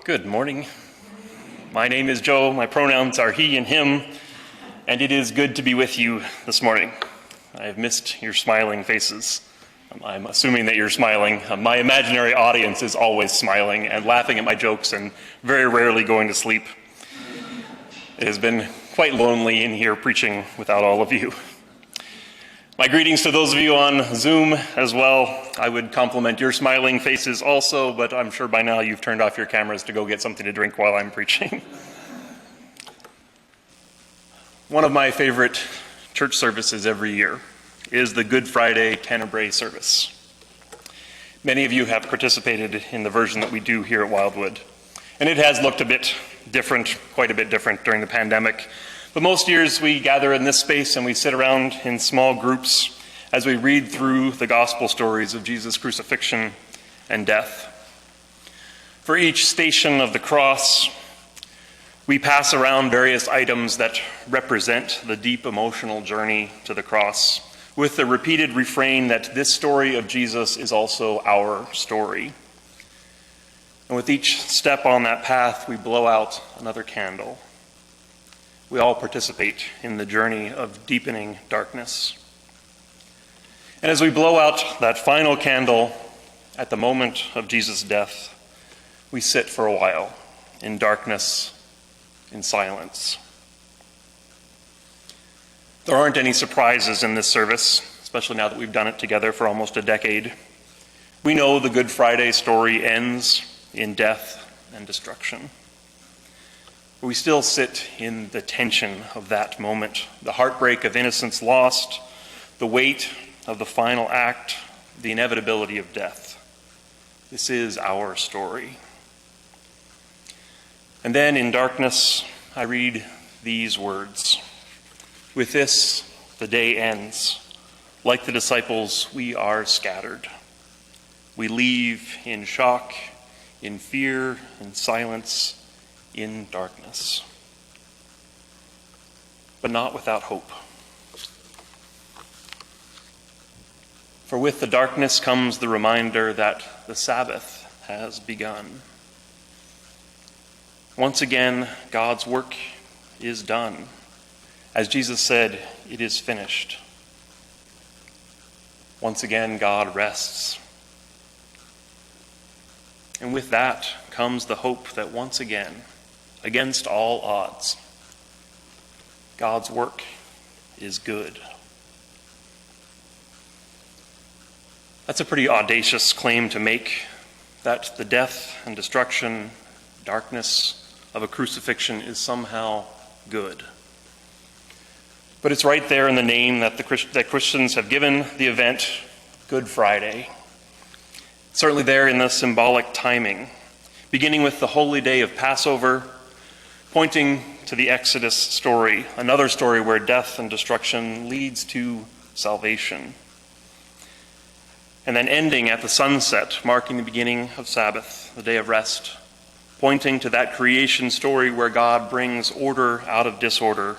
Good morning. My name is Joe. My pronouns are he and him, and it is good to be with you this morning. I have missed your smiling faces. I'm assuming that you're smiling. My imaginary audience is always smiling and laughing at my jokes and very rarely going to sleep. It has been quite lonely in here preaching without all of you. My greetings to those of you on Zoom as well. I would compliment your smiling faces also, but I'm sure by now you've turned off your cameras to go get something to drink while I'm preaching. One of my favorite church services every year is the Good Friday Tenebrae service. Many of you have participated in the version that we do here at Wildwood, and it has looked a bit different, quite a bit different during the pandemic. But most years we gather in this space and we sit around in small groups as we read through the gospel stories of Jesus' crucifixion and death. For each station of the cross, we pass around various items that represent the deep emotional journey to the cross, with the repeated refrain that this story of Jesus is also our story. And with each step on that path, we blow out another candle. We all participate in the journey of deepening darkness. And as we blow out that final candle at the moment of Jesus' death, we sit for a while in darkness, in silence. There aren't any surprises in this service, especially now that we've done it together for almost a decade. We know the Good Friday story ends in death and destruction. We still sit in the tension of that moment, the heartbreak of innocence lost, the weight of the final act, the inevitability of death. This is our story. And then in darkness, I read these words. With this, the day ends. Like the disciples, we are scattered. We leave in shock, in fear, in silence, in darkness, but not without hope. For with the darkness comes the reminder that the Sabbath has begun. Once again, God's work is done. As Jesus said, it is finished. Once again, God rests. And with that comes the hope that once again, against all odds, God's work is good. That's a pretty audacious claim to make, that the death and destruction, darkness of a crucifixion is somehow good. But it's right there in the name that Christians have given the event Good Friday. Certainly there in the symbolic timing, beginning with the holy day of Passover, pointing to the Exodus story, another story where death and destruction leads to salvation. And then ending at the sunset, marking the beginning of Sabbath, the day of rest, pointing to that creation story where God brings order out of disorder,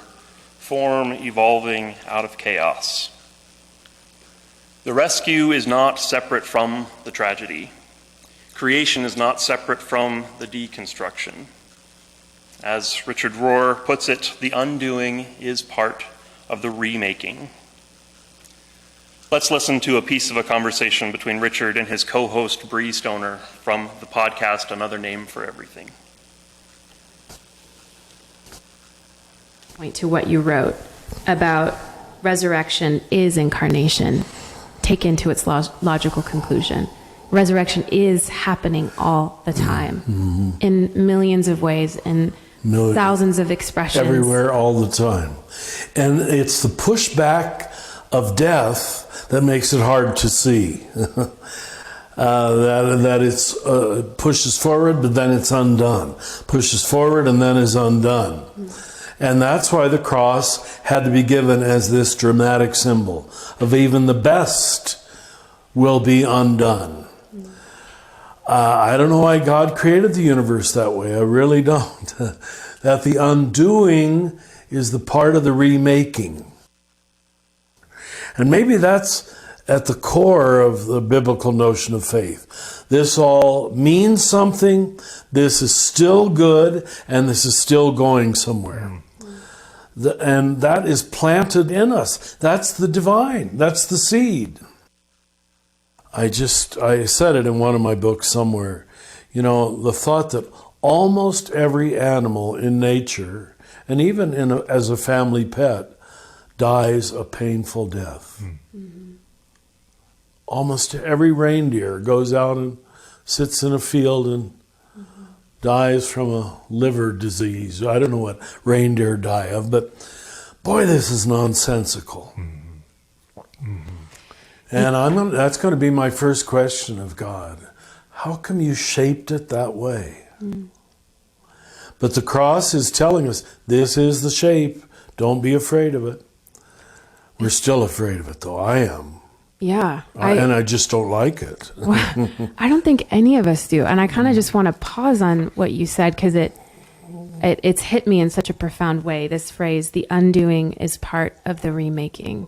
form evolving out of chaos. The rescue is not separate from the tragedy. Creation is not separate from the deconstruction. As Richard Rohr puts it, the undoing is part of the remaking. Let's listen to a piece of a conversation between Richard and his co-host Bree Stoner from the podcast Another Name for Everything. Point to what you wrote about resurrection is incarnation, taken to its logical conclusion. Resurrection is happening all the time in millions of ways and thousands of expressions. Everywhere, all the time. And it's the pushback of death that makes it hard to see. that it's pushes forward, but then it's undone. Pushes forward and then is undone. And that's why the cross had to be given as this dramatic symbol of even the best will be undone. I don't know why God created the universe that way. I really don't. That the undoing is the part of the remaking. And maybe that's at the core of the biblical notion of faith. This all means something. This is still good, and this is still going somewhere. And that is planted in us. That's the divine. That's the seed. I said it in one of my books somewhere. You know, the thought that almost every animal in nature, and even as a family pet, dies a painful death. Almost every reindeer goes out and sits in a field and dies from a liver disease. I don't know what reindeer die of, but boy, this is nonsensical. And that's going to be my first question of God. How come you shaped it that way? But the cross is telling us, this is the shape. Don't be afraid of it. We're still afraid of it, though. I am. Yeah. And I just don't like it. Well, I don't think any of us do. And I kind of just want to pause on what you said, because it's hit me in such a profound way. This phrase, the undoing is part of the remaking.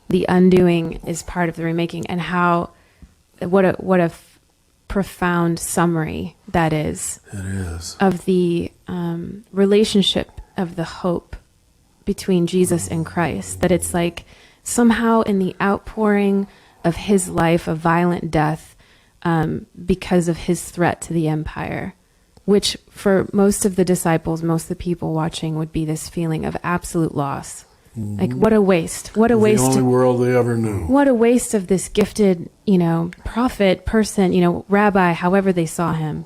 The undoing is part of the remaking. And what a profound summary that is. It is. Of the relationship of the hope between Jesus and Christ. That it's like somehow in the outpouring of his life of violent death, because of his threat to the empire, which for most of the disciples, most of the people watching, would be this feeling of absolute loss. Like, what a waste. What a waste. The only world they ever knew. What a waste of this gifted, prophet, person, rabbi, however they saw him.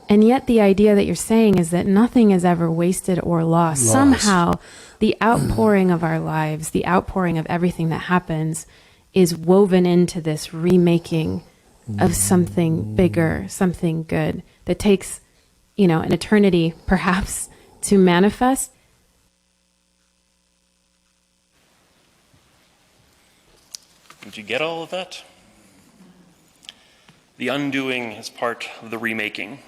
And yet the idea that you're saying is that nothing is ever wasted or lost. Somehow the outpouring of our lives, the outpouring of everything that happens, is woven into this remaking of something bigger, something good, that takes, an eternity perhaps to manifest. Did you get all of that? The undoing is part of the remaking.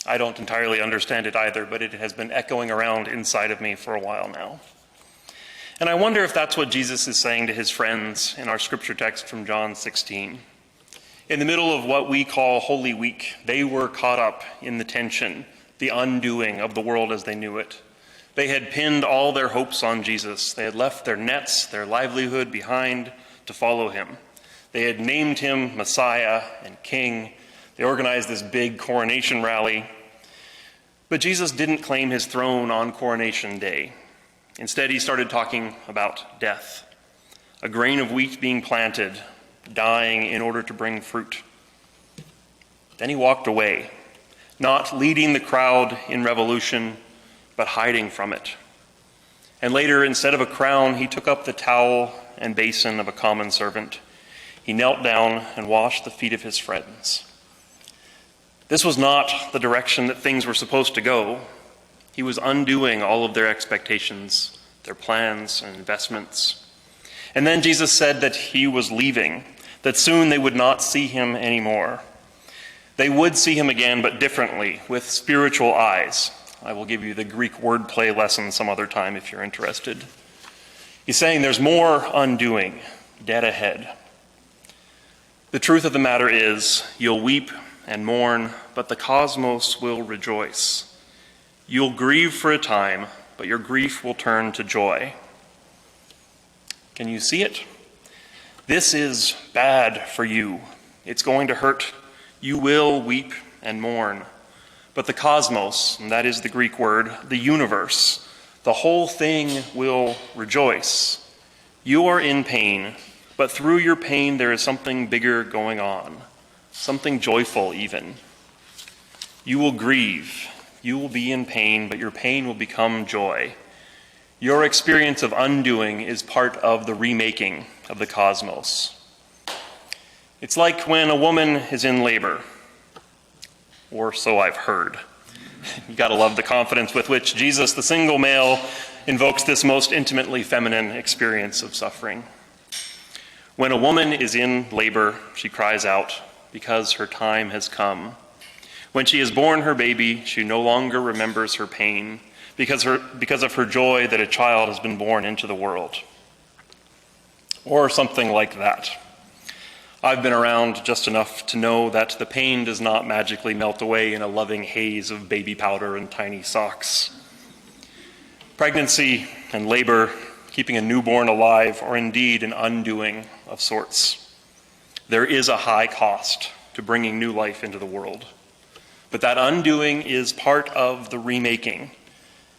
I don't entirely understand it either, but it has been echoing around inside of me for a while now. And I wonder if that's what Jesus is saying to his friends in our scripture text from John 16. In the middle of what we call Holy Week, they were caught up in the tension, the undoing of the world as they knew it. They had pinned all their hopes on Jesus. They had left their nets, their livelihood behind to follow him. They had named him Messiah and King. They organized this big coronation rally. But Jesus didn't claim his throne on coronation day. Instead, he started talking about death. A grain of wheat being planted, dying in order to bring fruit. Then he walked away, not leading the crowd in revolution, but hiding from it. And later, instead of a crown, he took up the towel and basin of a common servant. He knelt down and washed the feet of his friends. This was not the direction that things were supposed to go. He was undoing all of their expectations, their plans and investments. And then Jesus said that he was leaving, that soon they would not see him anymore. They would see him again, but differently, with spiritual eyes. I will give you the Greek wordplay lesson some other time if you're interested. He's saying there's more undoing, dead ahead. The truth of the matter is, you'll weep and mourn, but the cosmos will rejoice. You'll grieve for a time, but your grief will turn to joy. Can you see it? This is bad for you. It's going to hurt. You will weep and mourn. But the cosmos, and that is the Greek word, the universe, the whole thing will rejoice. You are in pain, but through your pain there is something bigger going on, something joyful even. You will grieve. You will be in pain, but your pain will become joy. Your experience of undoing is part of the remaking of the cosmos. It's like when a woman is in labor, or so I've heard. You gotta love the confidence with which Jesus, the single male, invokes this most intimately feminine experience of suffering. When a woman is in labor, she cries out because her time has come. When she has borne her baby, she no longer remembers her pain because of her joy that a child has been born into the world. Or something like that. I've been around just enough to know that the pain does not magically melt away in a loving haze of baby powder and tiny socks. Pregnancy and labor, keeping a newborn alive, are indeed an undoing of sorts. There is a high cost to bringing new life into the world. But that undoing is part of the remaking,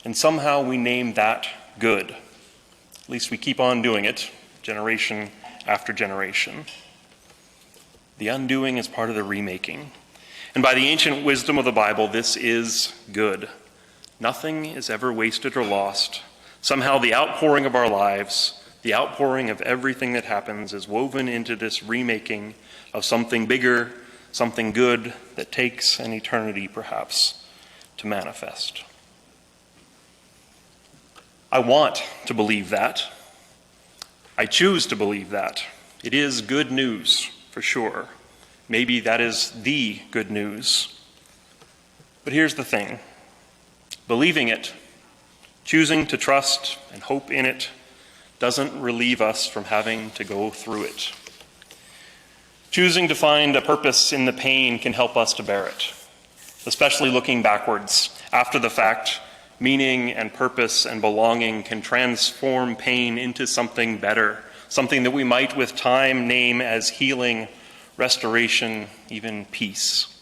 and somehow we name that good. At least we keep on doing it, generation after generation. The undoing is part of the remaking. And by the ancient wisdom of the Bible, this is good. Nothing is ever wasted or lost. Somehow the outpouring of our lives, the outpouring of everything that happens, is woven into this remaking of something bigger, something good that takes an eternity, perhaps, to manifest. I want to believe that. I choose to believe that. It is good news, for sure. Maybe that is the good news. But here's the thing. Believing it, choosing to trust and hope in it, doesn't relieve us from having to go through it. Choosing to find a purpose in the pain can help us to bear it, especially looking backwards. After the fact, meaning and purpose and belonging can transform pain into something better, something that we might with time name as healing, restoration, even peace.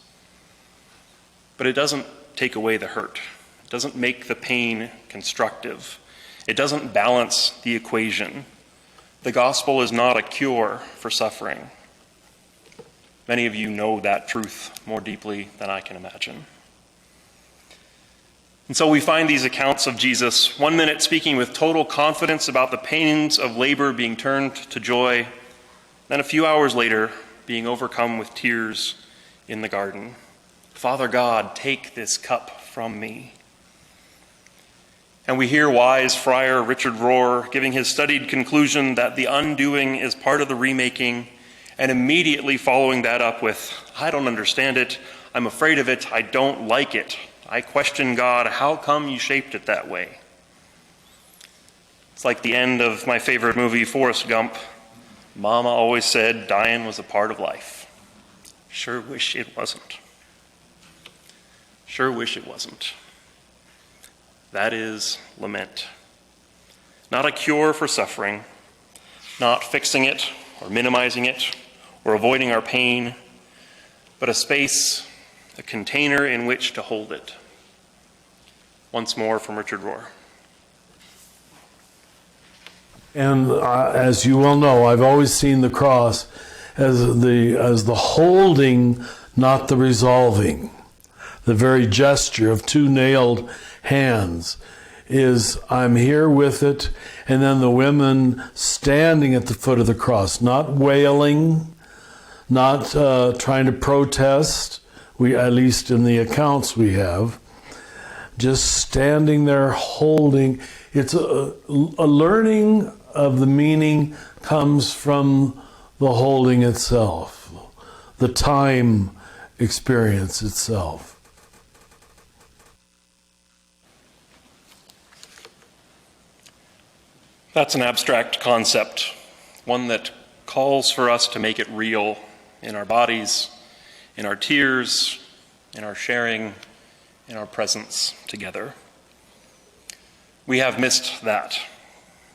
But it doesn't take away the hurt. It doesn't make the pain constructive. It doesn't balance the equation. The gospel is not a cure for suffering. Many of you know that truth more deeply than I can imagine. And so we find these accounts of Jesus, 1 minute speaking with total confidence about the pains of labor being turned to joy, then a few hours later, being overcome with tears in the garden. Father God, take this cup from me. And we hear wise Friar Richard Rohr giving his studied conclusion that the undoing is part of the remaking, and immediately following that up with, I don't understand it, I'm afraid of it, I don't like it. I question God, how come you shaped it that way? It's like the end of my favorite movie, Forrest Gump. Mama always said dying was a part of life. Sure wish it wasn't. Sure wish it wasn't. That is lament. Not a cure for suffering, not fixing it or minimizing it or avoiding our pain, but a space, a container in which to hold it. Once more from Richard Rohr. And as you well know, I've always seen the cross as the holding, not the resolving. The very gesture of two nailed hands is, I'm here with it, and then the women standing at the foot of the cross, not wailing, not trying to protest, at least in the accounts we have, just standing there holding. It's a learning of the meaning comes from the holding itself, the time experience itself. That's an abstract concept, one that calls for us to make it real in our bodies, in our tears, in our sharing, in our presence together. We have missed that.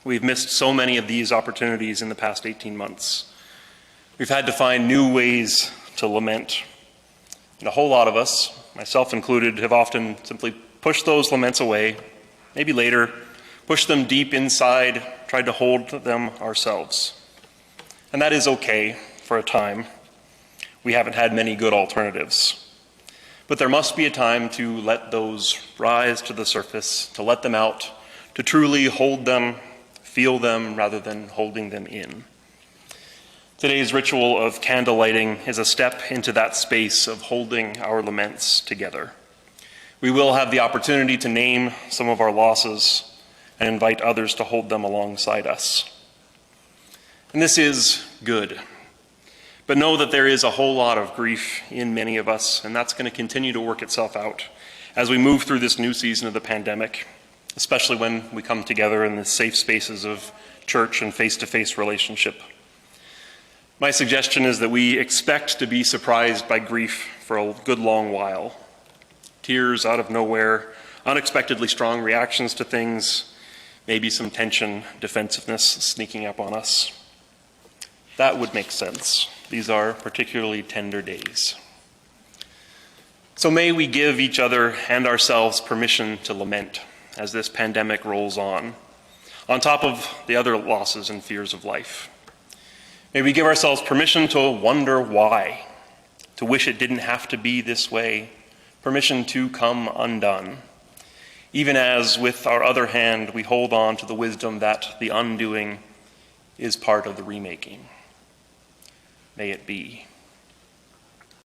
We've missed so many of these opportunities in the past 18 months. We've had to find new ways to lament. And a whole lot of us, myself included, have often simply pushed those laments away, maybe later, pushed them deep inside, tried to hold them ourselves. And that is okay for a time. We haven't had many good alternatives. But there must be a time to let those rise to the surface, to let them out, to truly hold them, feel them, rather than holding them in. Today's ritual of candle lighting is a step into that space of holding our laments together. We will have the opportunity to name some of our losses and invite others to hold them alongside us. And this is good. But know that there is a whole lot of grief in many of us, and that's going to continue to work itself out as we move through this new season of the pandemic, especially when we come together in the safe spaces of church and face-to-face relationship. My suggestion is that we expect to be surprised by grief for a good long while. Tears out of nowhere, unexpectedly strong reactions to things, maybe some tension, defensiveness sneaking up on us. That would make sense. These are particularly tender days. So may we give each other and ourselves permission to lament as this pandemic rolls on top of the other losses and fears of life. May we give ourselves permission to wonder why, to wish it didn't have to be this way, permission to come undone, even as with our other hand we hold on to the wisdom that the undoing is part of the remaking. May it be.